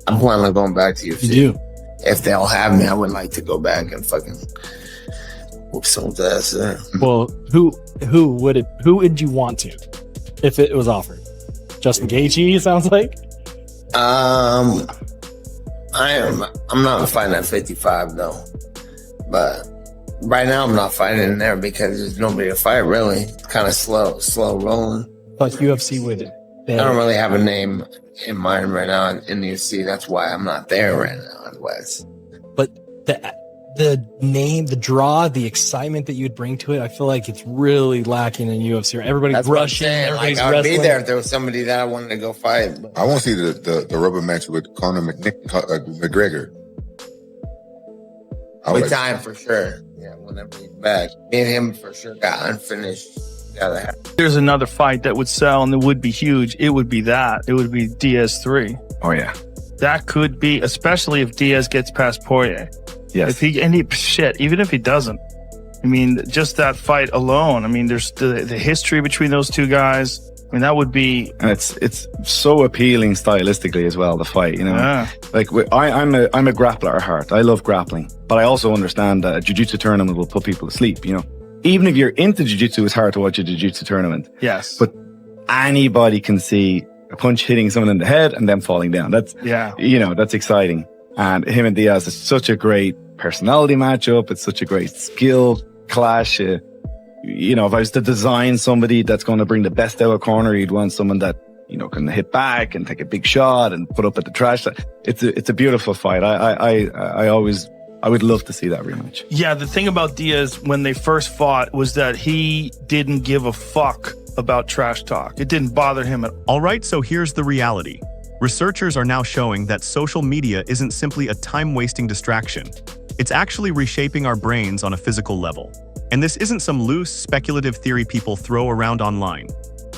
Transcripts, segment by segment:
I'm planning on going back to UFC. You do? If they'll have me, I would like to go back and fucking whoop someone's ass. Well, who would you want to if it was offered? Justin Gaethje, sounds like. I'm not fighting at 55 though, but right now I'm not fighting in there because there's nobody to fight really. It's kind of slow rolling. Like UFC would. I don't really have a name in mind right now in the UFC. That's why I'm not there right now in West. But the name, the draw, the excitement that you'd bring to it, I feel like it's really lacking in UFC. Everybody's That's rushing, like, everybody's I would wrestling. be there if there was somebody that I wanted to go fight. I want to see the rubber match with Conor McGregor. With time for sure. Yeah, whenever he's back. Me and him for sure got unfinished. There's another fight that would sell and it would be huge. It would be that. It would be Diaz 3. Oh yeah. That could be, especially if Diaz gets past Poirier. Yes. Even if he doesn't. I mean, just that fight alone. I mean, there's the history between those two guys. I mean, that would be... And it's so appealing stylistically as well, the fight, you know? Yeah. Like, I'm a grappler at heart. I love grappling. But I also understand that a jiu-jitsu tournament will put people to sleep, you know? Even if you're into jiu-jitsu, it's hard to watch a jiu-jitsu tournament. Yes. But anybody can see a punch hitting someone in the head and them falling down. That's, you know, that's exciting. And him and Diaz is such a great personality matchup. It's such a great skill clash. You know, if I was to design somebody that's going to bring the best out of corner, you'd want someone that, you know, can hit back and take a big shot and put up at the trash. It's a beautiful fight. I would love to see that rematch. Yeah, the thing about Diaz when they first fought was that he didn't give a fuck about trash talk. It didn't bother him at all. All right, so here's the reality. Researchers are now showing that social media isn't simply a time-wasting distraction. It's actually reshaping our brains on a physical level. And this isn't some loose, speculative theory people throw around online.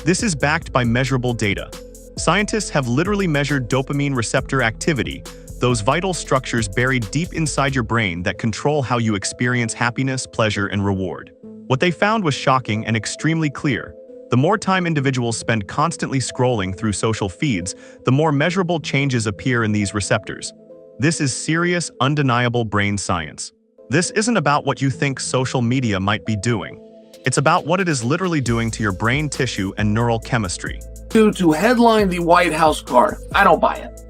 This is backed by measurable data. Scientists have literally measured dopamine receptor activity, those vital structures buried deep inside your brain that control how you experience happiness, pleasure, and reward. What they found was shocking and extremely clear. The more time individuals spend constantly scrolling through social feeds, the more measurable changes appear in these receptors. This is serious, undeniable brain science. This isn't about what you think social media might be doing. It's about what it is literally doing to your brain tissue and neural chemistry. To headline the White House card, I don't buy it.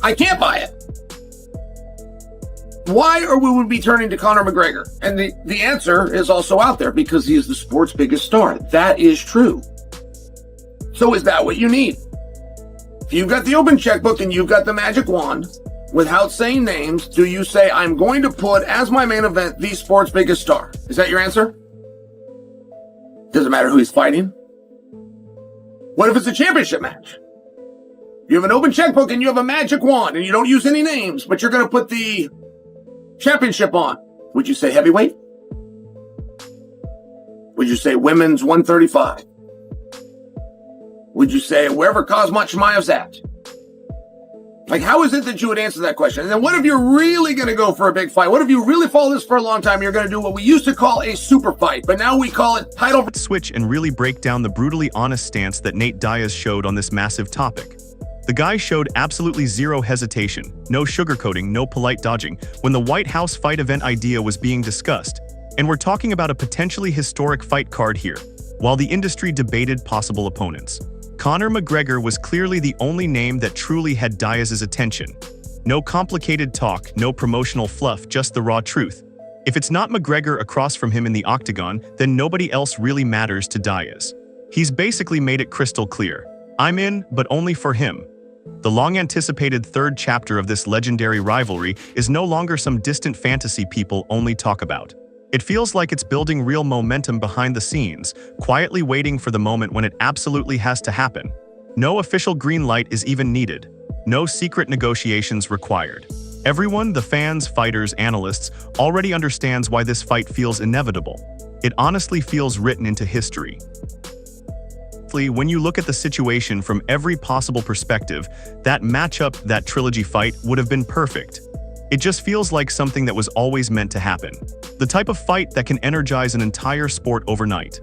I can't buy it. Why are we would be turning to Conor McGregor? And the answer is also out there because he is the sport's biggest star. That is true. So is that what you need? If you've got the open checkbook and you've got the magic wand, without saying names, do you say, I'm going to put as my main event the sport's biggest star? Is that your answer? Doesn't matter who he's fighting. What if it's a championship match? You have an open checkbook and you have a magic wand and you don't use any names, but you're going to put the championship on. Would you say heavyweight? Would you say women's 135? Would you say wherever Kazmat Chimaev's at? Like, how is it that you would answer that question? And then what if you're really going to go for a big fight? What if you really follow this for a long time and you're going to do what we used to call a super fight, but now we call it title? Let's switch and really break down the brutally honest stance that Nate Diaz showed on this massive topic. The guy showed absolutely zero hesitation, no sugarcoating, no polite dodging, when the White House fight event idea was being discussed. And we're talking about a potentially historic fight card here, while the industry debated possible opponents. Conor McGregor was clearly the only name that truly had Diaz's attention. No complicated talk, no promotional fluff, just the raw truth. If it's not McGregor across from him in the octagon, then nobody else really matters to Diaz. He's basically made it crystal clear. I'm in, but only for him. The long-anticipated third chapter of this legendary rivalry is no longer some distant fantasy people only talk about. It feels like it's building real momentum behind the scenes, quietly waiting for the moment when it absolutely has to happen. No official green light is even needed. No secret negotiations required. Everyone, the fans, fighters, analysts, already understands why this fight feels inevitable. It honestly feels written into history. When you look at the situation from every possible perspective, that matchup, that trilogy fight, would have been perfect. It just feels like something that was always meant to happen. The type of fight that can energize an entire sport overnight.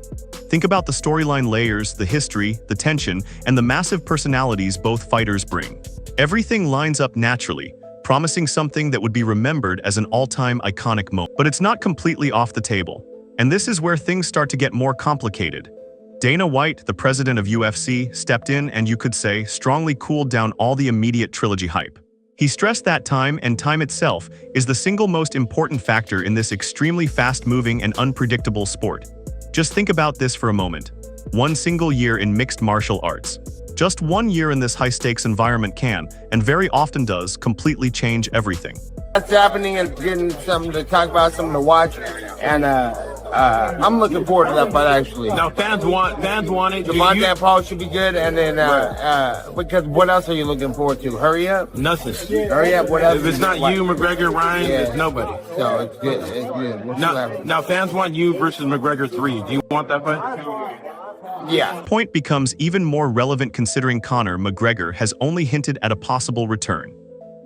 Think about the storyline layers, the history, the tension, and the massive personalities both fighters bring. Everything lines up naturally, promising something that would be remembered as an all-time iconic moment. But it's not completely off the table. And this is where things start to get more complicated. Dana White, the president of UFC, stepped in and, you could say, strongly cooled down all the immediate trilogy hype. He stressed that time, and time itself, is the single most important factor in this extremely fast-moving and unpredictable sport. Just think about this for a moment. One single year in mixed martial arts. Just 1 year in this high-stakes environment can, and very often does, completely change everything. What's happening and getting something to talk about, something to watch, and I'm looking forward to that fight actually. Now fans want it. Devontae Paul should be good, and then because what else are you looking forward to? Hurry up. Nothing. Hurry up. What else? If it's not you, McGregor, Ryan, it's nobody. So it's good. It's good. Now fans want you versus McGregor 3. Do you want that fight? Yeah. Point becomes even more relevant considering Conor McGregor has only hinted at a possible return.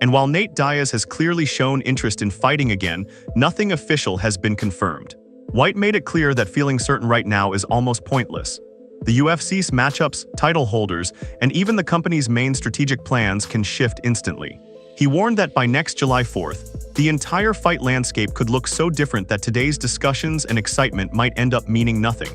And while Nate Diaz has clearly shown interest in fighting again, nothing official has been confirmed. White made it clear that feeling certain right now is almost pointless. The UFC's matchups, title holders, and even the company's main strategic plans can shift instantly. He warned that by next July 4th, the entire fight landscape could look so different that today's discussions and excitement might end up meaning nothing.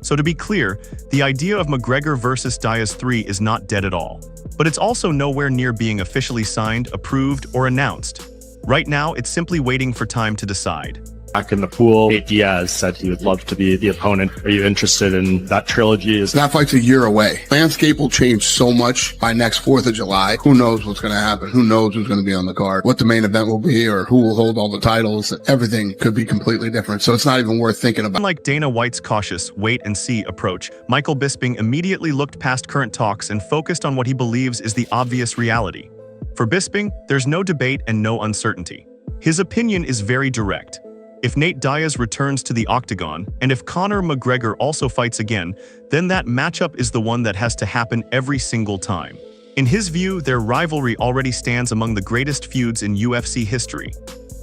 So to be clear, the idea of McGregor versus Diaz 3 is not dead at all. But it's also nowhere near being officially signed, approved, or announced. Right now, it's simply waiting for time to decide. Back in the pool, Nate Diaz said he would love to be the opponent. Are you interested in that trilogy? That fight's a year away. Landscape will change so much by next 4th of July. Who knows what's going to happen? Who knows who's going to be on the card? What the main event will be, or who will hold all the titles? Everything could be completely different. So it's not even worth thinking about. Unlike Dana White's cautious wait-and-see approach, Michael Bisping immediately looked past current talks and focused on what he believes is the obvious reality. For Bisping, there's no debate and no uncertainty. His opinion is very direct. If Nate Diaz returns to the octagon, and if Conor McGregor also fights again, then that matchup is the one that has to happen every single time. In his view, their rivalry already stands among the greatest feuds in UFC history.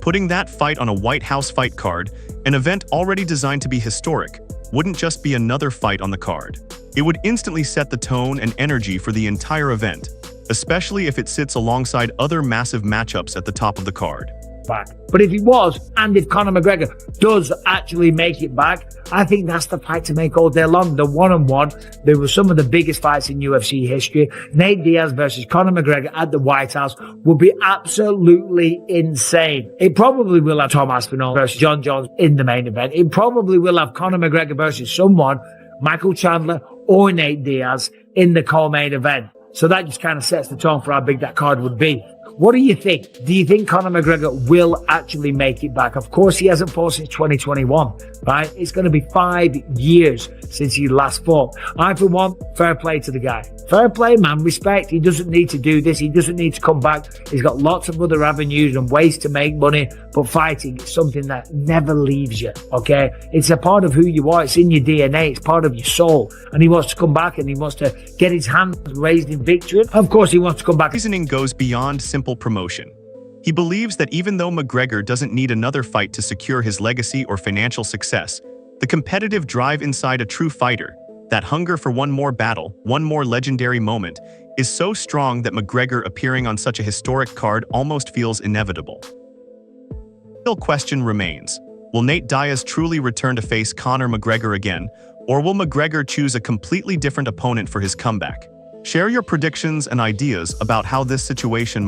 Putting that fight on a White House fight card, an event already designed to be historic, wouldn't just be another fight on the card. It would instantly set the tone and energy for the entire event, especially if it sits alongside other massive matchups at the top of the card. Back. But if he was, and if Conor McGregor does actually make it back, I think that's the fight to make all day long. The one-on-one, there were some of the biggest fights in UFC history. Nate Diaz versus Conor McGregor at the White House would be absolutely insane. It probably will have Tom Aspinall versus John Jones in the main event. It probably will have Conor McGregor versus someone, Michael Chandler or Nate Diaz, in the co-main event. So that just kind of sets the tone for how big that card would be. What do you think? Do you think Conor McGregor will actually make it back? Of course, he hasn't fought since 2021, right? It's going to be 5 years since he last fought. I, for one, fair play to the guy. Fair play, man. Respect. He doesn't need to do this. He doesn't need to come back. He's got lots of other avenues and ways to make money, but fighting is something that never leaves you, okay? It's a part of who you are. It's in your DNA. It's part of your soul. And he wants to come back and he wants to get his hands raised in victory. Of course, he wants to come back. Reasoning goes beyond simple promotion. He believes that even though McGregor doesn't need another fight to secure his legacy or financial success, the competitive drive inside a true fighter, that hunger for one more battle, one more legendary moment, is so strong that McGregor appearing on such a historic card almost feels inevitable. The real question remains, will Nate Diaz truly return to face Conor McGregor again, or will McGregor choose a completely different opponent for his comeback? Share your predictions and ideas about how this situation